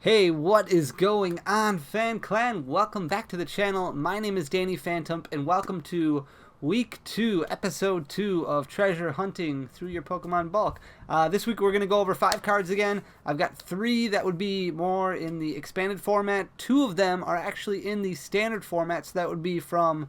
Hey, what is going on, Fan Clan? Welcome back to the channel. My name is Danny Phantom, and welcome to Week 2, Episode 2 of Treasure Hunting Through Your Pokemon Bulk. This week we're going to go over 5 cards again. I've got 3 that would be more in the expanded format. 2 of them are actually in the standard format, so that would be from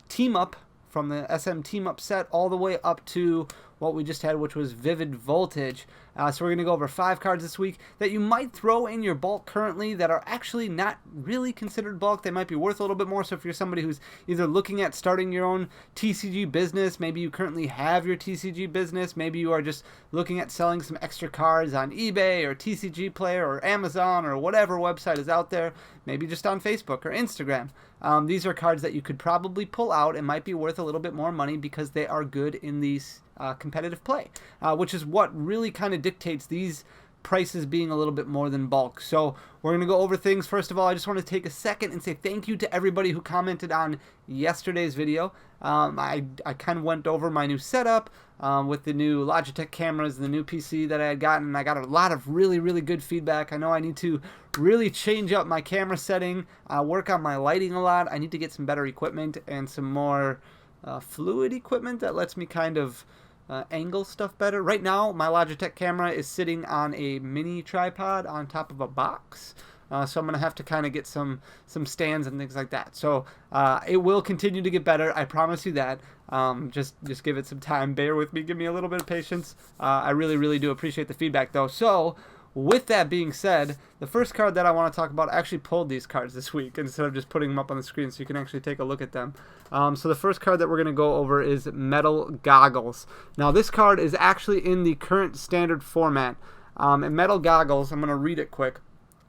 Team Up, from the SM Team Up set, all the way up to what we just had, which was Vivid Voltage. So we're going to go over 5 cards this week that you might throw in your bulk currently that are actually not really considered bulk. They might be worth a little bit more. So if you're somebody who's either looking at starting your own TCG business, maybe you currently have your TCG business, maybe you are just looking at selling some extra cards on eBay or TCG Player or Amazon or whatever website is out there, maybe just on Facebook or Instagram. These are cards that you could probably pull out and might be worth a little bit more money because they are good in these competitive play, which is what really kind of dictates these prices being a little bit more than bulk. So we're going to go over things. First of all, I just want to take a second and say thank you to everybody who commented on yesterday's video. I kind of went over my new setup with the new Logitech cameras, the new PC that I had gotten. I got a lot of really good feedback. I know I need to really change up my camera setting, work on my lighting a lot. I need to get some better equipment and some more fluid equipment that lets me kind of angle stuff better. Right now, my Logitech camera is sitting on a mini tripod on top of a box. So I'm going to have to kind of get some stands and things like that. So it will continue to get better. I promise you that. Just give it some time. Bear with me. Give me a little bit of patience. I really do appreciate the feedback, though. So with that being said, the first card that I want to talk about, I actually pulled these cards this week instead of just putting them up on the screen so you can actually take a look at them. So the first card that we're going to go over is Metal Goggles. Now this card is actually in the current standard format. And Metal Goggles, I'm going to read it quick.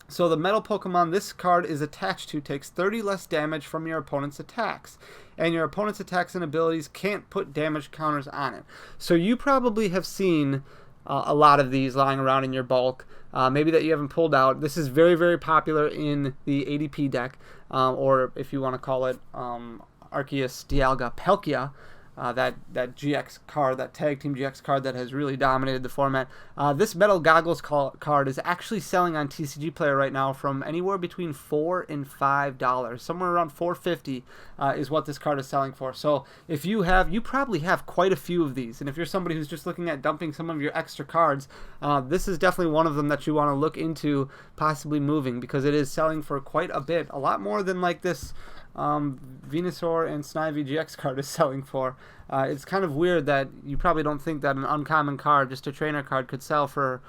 So the Metal Pokemon this card is attached to takes 30 less damage from your opponent's attacks. And your opponent's attacks and abilities can't put damage counters on it. So you probably have seen a lot of these lying around in your bulk, maybe that you haven't pulled out. This is very popular in the ADP deck, or if you want to call it Arceus, Dialga, Palkia, that GX card, that Tag Team GX card that has really dominated the format. This Metal Goggles card is actually selling on TCG Player right now from anywhere between $4 and $5. Somewhere around $4.50 is what this card is selling for. So if you probably have quite a few of these. And if you're somebody who's just looking at dumping some of your extra cards, this is definitely one of them that you want to look into possibly moving, because it is selling for quite a bit. A lot more than like this Venusaur and Snivy GX card is selling for. It's kind of weird that you probably don't think that an uncommon card, just a trainer card, could sell for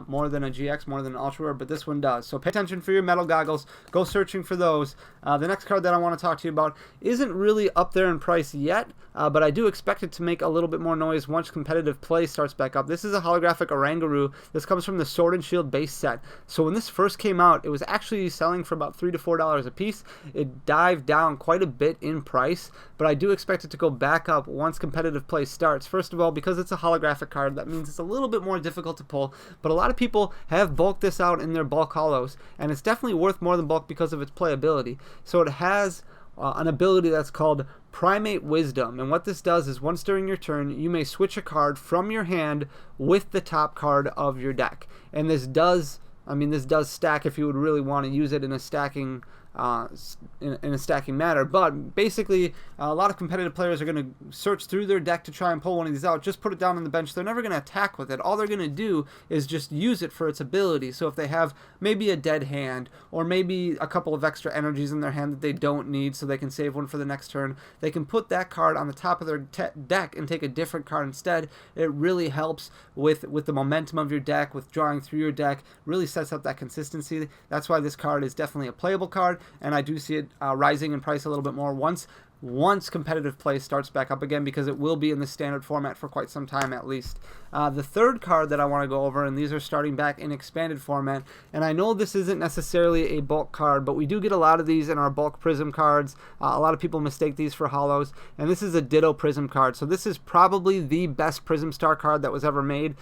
more than a GX, more than an Ultra Rare, but this one does. So pay attention for your Metal Goggles. Go searching for those. The next card that I want to talk to you about isn't really up there in price yet, but I do expect it to make a little bit more noise once competitive play starts back up. This is a holographic Oranguru. This comes from the Sword and Shield base set. So when this first came out, it was actually selling for about $3 to $4 a piece. It dived down quite a bit in price, but I do expect it to go back up once competitive play starts. First of all, because it's a holographic card, that means it's a little bit more difficult to pull, but a lot of people have bulked this out in their bulk hollows, and it's definitely worth more than bulk because of its playability. So it has an ability that's called Primate Wisdom, and what this does is once during your turn, you may switch a card from your hand with the top card of your deck. And this does stack if you would really want to use it in a stacking in a stacking manner, but basically a lot of competitive players are going to search through their deck to try and pull one of these out. Just put it down on the bench. They're never going to attack with it. All they're going to do is just use it for its ability. So if they have maybe a dead hand, or maybe a couple of extra energies in their hand that they don't need so they can save one for the next turn, they can put that card on the top of their deck and take a different card instead. It really helps with the momentum of your deck, with drawing through your deck, really sets up that consistency. That's why this card is definitely a playable card, and I do see it rising in price a little bit more once competitive play starts back up again, because it will be in the standard format for quite some time at least. The third card that I want to go over, and these are starting back in expanded format, and I know this isn't necessarily a bulk card, but we do get a lot of these in our bulk Prism cards. A lot of people mistake these for hollows, and this is a Ditto Prism card. So this is probably the best Prism Star card that was ever made.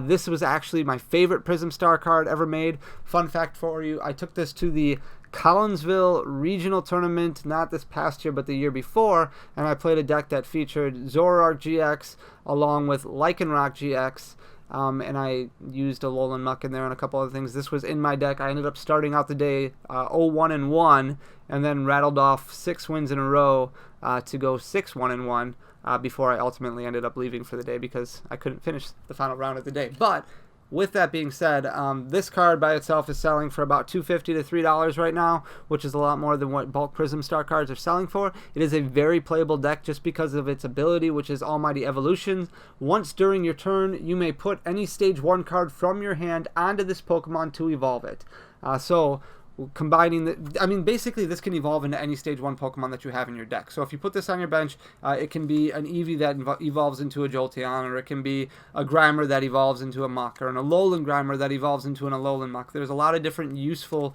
This was actually my favorite Prism Star card ever made. Fun fact for you, I took this to the Collinsville regional tournament, not this past year but the year before, and I played a deck that featured Zoroark GX along with Lycanroc GX and I used a Alolan Muck in there and a couple other things. This was in my deck. I ended up starting out the day 0-1-1, and then rattled off 6 wins in a row to go 6-1-1 before I ultimately ended up leaving for the day because I couldn't finish the final round of the day. But with that being said, this card by itself is selling for about $2.50 to $3 right now, which is a lot more than what bulk Prism Star cards are selling for. It is a very playable deck just because of its ability, which is Almighty Evolution. Once during your turn, you may put any Stage 1 card from your hand onto this Pokemon to evolve it. So combining basically this can evolve into any Stage 1 Pokemon that you have in your deck. So if you put this on your bench, it can be an Eevee that evolves into a Jolteon, or it can be a Grimer that evolves into a Muck, or an Alolan Grimer that evolves into an Alolan Muck. There's a lot of different useful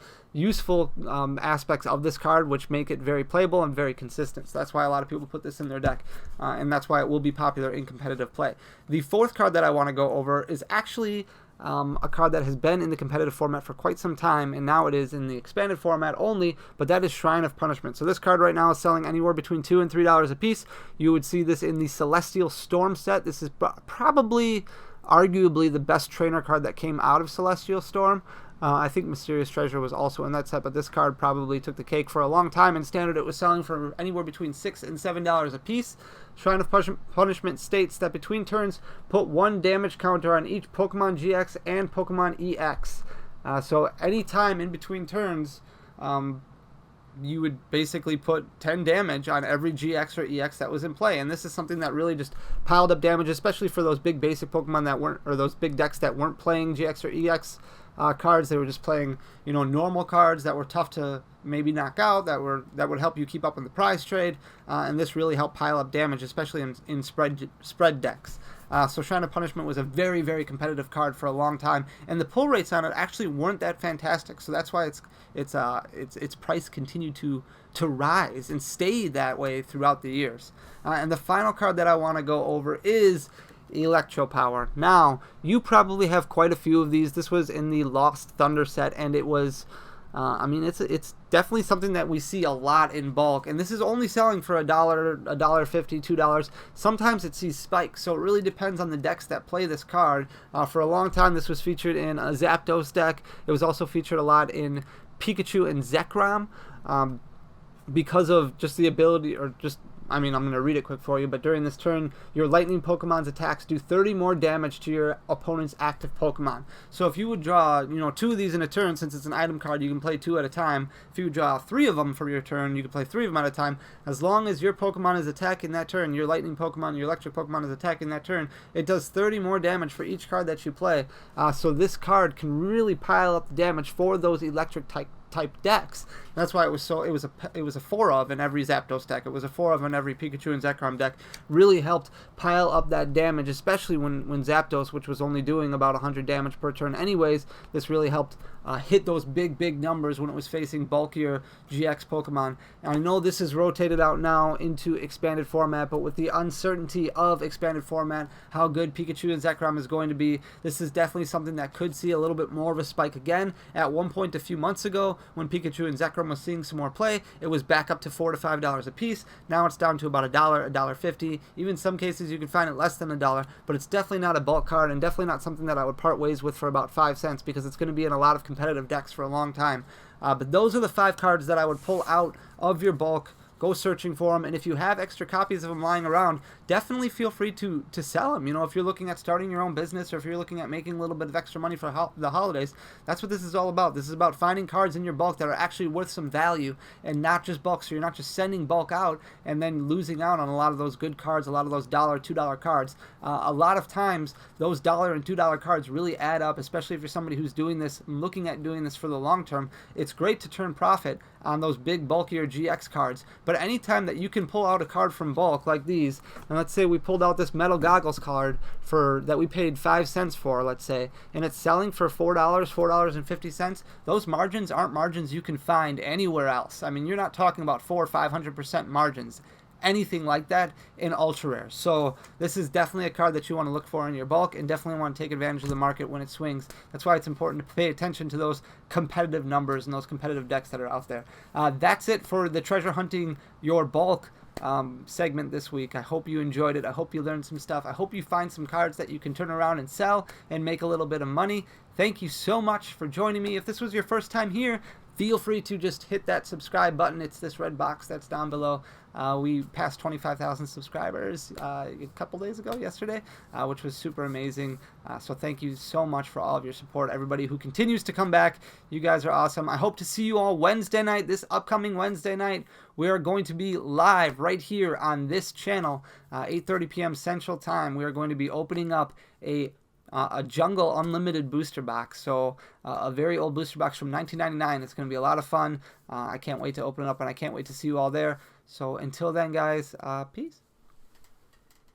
aspects of this card which make it very playable and very consistent. So that's why a lot of people put this in their deck, and that's why it will be popular in competitive play. The fourth card that I want to go over is actually a card that has been in the competitive format for quite some time, and now it is in the expanded format only, but that is Shrine of Punishment. So this card right now is selling anywhere between $2 and $3 a piece. You would see this in the Celestial Storm set. This is probably, arguably, the best trainer card that came out of Celestial Storm. I think Mysterious Treasure was also in that set, but this card probably took the cake for a long time. In Standard, it was selling for anywhere between $6 and $7 a piece. Shrine of Punishment states that between turns, put 1 damage counter on each Pokemon GX and Pokemon EX. So anytime in between turns, you would basically put 10 damage on every GX or EX that was in play. And this is something that really just piled up damage, especially for those big basic Pokemon that weren't, or those big decks that weren't playing GX or EX cards. They were just playing, normal cards that were tough to maybe knock out, that would help you keep up in the prize trade, and this really helped pile up damage, especially in spread decks. So Shrine of Punishment was a very, very competitive card for a long time, and the pull rates on it actually weren't that fantastic. So that's why its price continued to rise and stay that way throughout the years. And the final card that I want to go over is Electropower. Now, you probably have quite a few of these. This was in the Lost Thunder set, and it was, it's definitely something that we see a lot in bulk, and this is only selling for $1, $1.50, $2. Sometimes it sees spikes, so it really depends on the decks that play this card. For a long time, this was featured in a Zapdos deck. It was also featured a lot in Pikachu and Zekrom, because of just the ability, or just, I'm going to read it quick for you, but during this turn, your lightning Pokemon's attacks do 30 more damage to your opponent's active Pokemon. So if you would draw, 2 of these in a turn, since it's an item card, you can play 2 at a time. If you would draw 3 of them for your turn, you can play 3 of them at a time. As long as your Pokemon is attacking that turn, your lightning Pokemon, your electric Pokemon is attacking that turn, it does 30 more damage for each card that you play. So this card can really pile up the damage for those electric type decks. That's why it was a 4 of in every Zapdos deck. It was a 4 of in every Pikachu and Zekrom deck. Really helped pile up that damage, especially when Zapdos, which was only doing about 100 damage per turn anyways, this really helped hit those big numbers when it was facing bulkier GX Pokemon. And I know this is rotated out now into expanded format, but with the uncertainty of expanded format, how good Pikachu and Zekrom is going to be, this is definitely something that could see a little bit more of a spike again. At one point a few months ago, when Pikachu and Zekrom was seeing some more play, it was back up to $4 to $5 a piece. Now it's down to about $1, $1.50. Even some cases you can find it less than $1, but it's definitely not a bulk card, and definitely not something that I would part ways with for about 5 cents, because it's going to be in a lot of competitive decks for a long time. But those are the 5 cards that I would pull out of your bulk. Go searching for them, and if you have extra copies of them lying around, definitely feel free to sell them. If you're looking at starting your own business, or if you're looking at making a little bit of extra money for the holidays, that's what this is all about. This is about finding cards in your bulk that are actually worth some value, and not just bulk, so you're not just sending bulk out and then losing out on a lot of those good cards, a lot of those $1, $2 cards. A lot of times, those $1 and $2 cards really add up, especially if you're somebody who's doing this, looking at doing this for the long term. It's great to turn profit on those big, bulkier GX cards, but anytime that you can pull out a card from bulk like these, and let's say we pulled out this Metal Goggles card that we paid 5 cents for, let's say, and it's selling for $4, $4.50, those margins aren't margins you can find anywhere else. You're not talking about 400% or 500% margins, anything like that in ultra rare. So this is definitely a card that you want to look for in your bulk, and definitely want to take advantage of the market when it swings. That's why it's important to pay attention to those competitive numbers and those competitive decks that are out there. That's it for the treasure hunting your bulk segment this week. I hope you enjoyed it. I hope you learned some stuff. I hope you find some cards that you can turn around and sell and make a little bit of money. Thank you so much for joining me. If this was your first time here, feel free to just hit that subscribe button. It's this red box that's down below. We passed 25,000 subscribers a couple days ago, yesterday, which was super amazing. So thank you so much for all of your support. Everybody who continues to come back, you guys are awesome. I hope to see you all Wednesday night, this upcoming Wednesday night. We are going to be live right here on this channel, 8:30 p.m. Central Time. We are going to be opening up a Jungle Unlimited booster box. So a very old booster box from 1999. It's going to be a lot of fun. I can't wait to open it up, and I can't wait to see you all there. So until then, guys, peace.